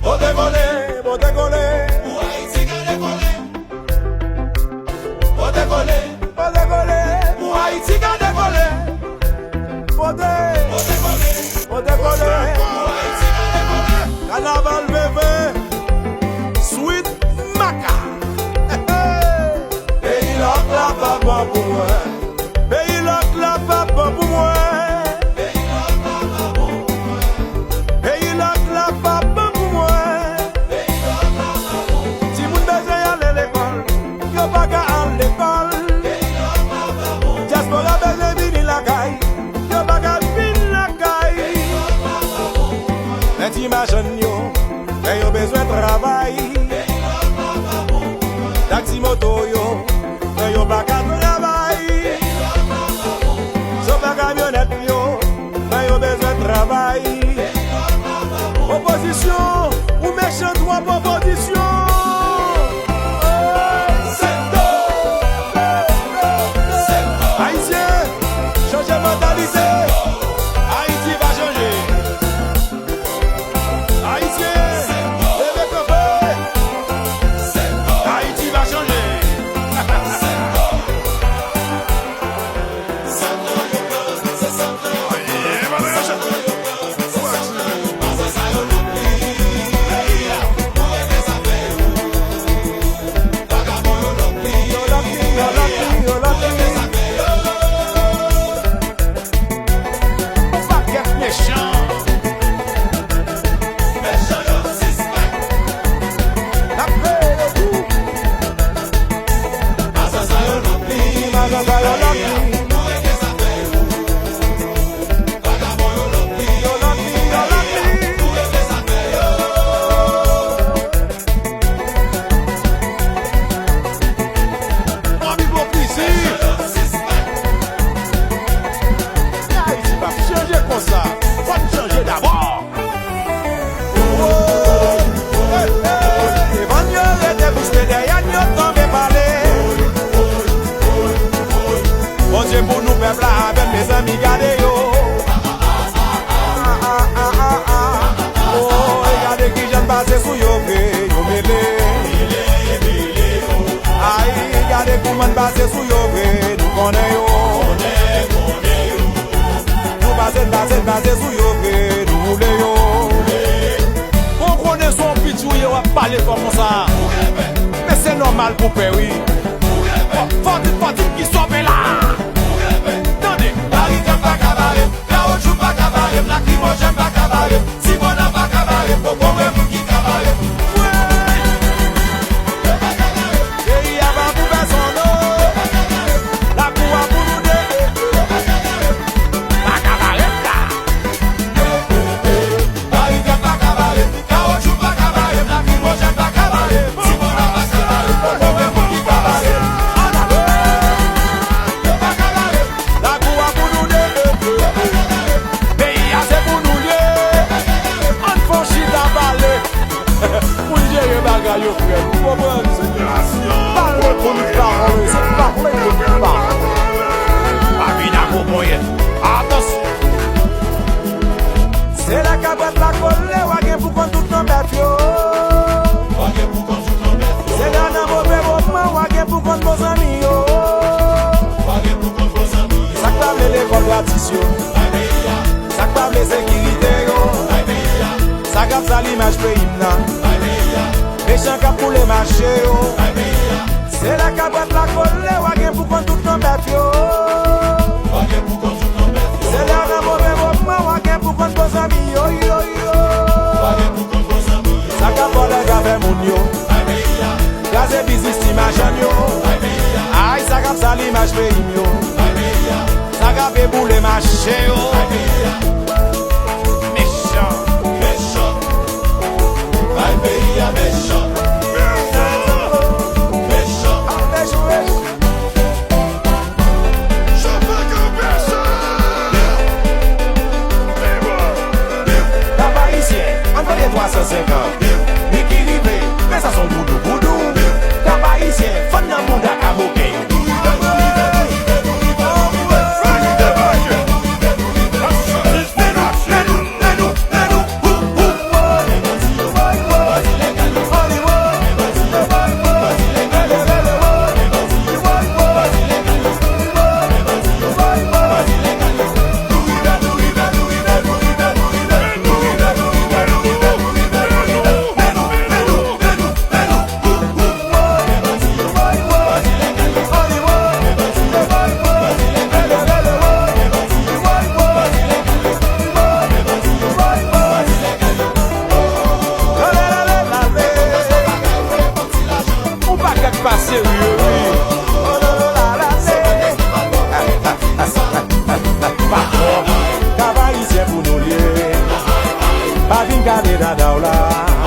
Pour décoller, pour décoller. Pour Haïti qu'a décollé. Pour décoller, pour décoller. Pour Haïti qu'a décollé. Pour décoller, pour décoller. Pour Haïti qu'a décollé. Carnaval bébé, sweet maca. Pays loc la pas bon pour moi. Pays loc la pas bon pour moi. Imagine yo, mais yo besoin de travail. Taxi moto yo, mais yo pas qu'à travail. Chauffeur camionnette yo, mais yo besoin de travail. Opposition, ou méchant droit proposition. Haïtien, changez mentalité. Haïti va changer. Haïti va changer. Pour nous peuple avec mes amis gardez yo. Oh, regardez qui j'aime passer sous yo yo mêlé. Aïe, regardez comment passer sous yo nous connaît yo. Nous passer sous yo nous voulons yo. On connaît son pitou yo a parler comme ça. Mais c'est normal pour père oui. Faut qu'il soit là. Lacrimogène pas cabaret, si bon n'a pas cabaret, pour qu'on me qui cabaret. Et y a pas pour personne, la cour a pour nous deux. Pas cabaret là. Lacrimogène pas cabaret, caoutchouc pas cabaret, lacrimogène pas cabaret, si bon n'a pas cabaret, pour qu'on me qui cabaret. La cour a pour nous deux. Yo frère, vous comprenez? Parle pour nous parler, c'est parler pour nous parler. Babina Koboyen, attention. C'est la cabane la colle, wagen pour qu'on tout en bête yo. C'est dans un mauvais moment, wagen pour qu'on nos amis yo. Ça clame l'école gratis yo. Ça clame les sécurités yo. Ça garde ça l'image pays là. Les gens qui pour les marchés, c'est la cabane la colle, wagen pour qu'on tout en bête yo. C'est la mauvais moment, wagen pour qu'on nos amis yo yo yo. Ça capole les gars mon yo. Gazé business imagine yo. Aïe ça cap ça l'image pays yo. Ça cap pour les marchés yo. Méchant, méchant. Aïe pays à méchant. Mais ça son boudou boudou. Cap haïtien, fan nan moun da kaboke. fin gade dada ou la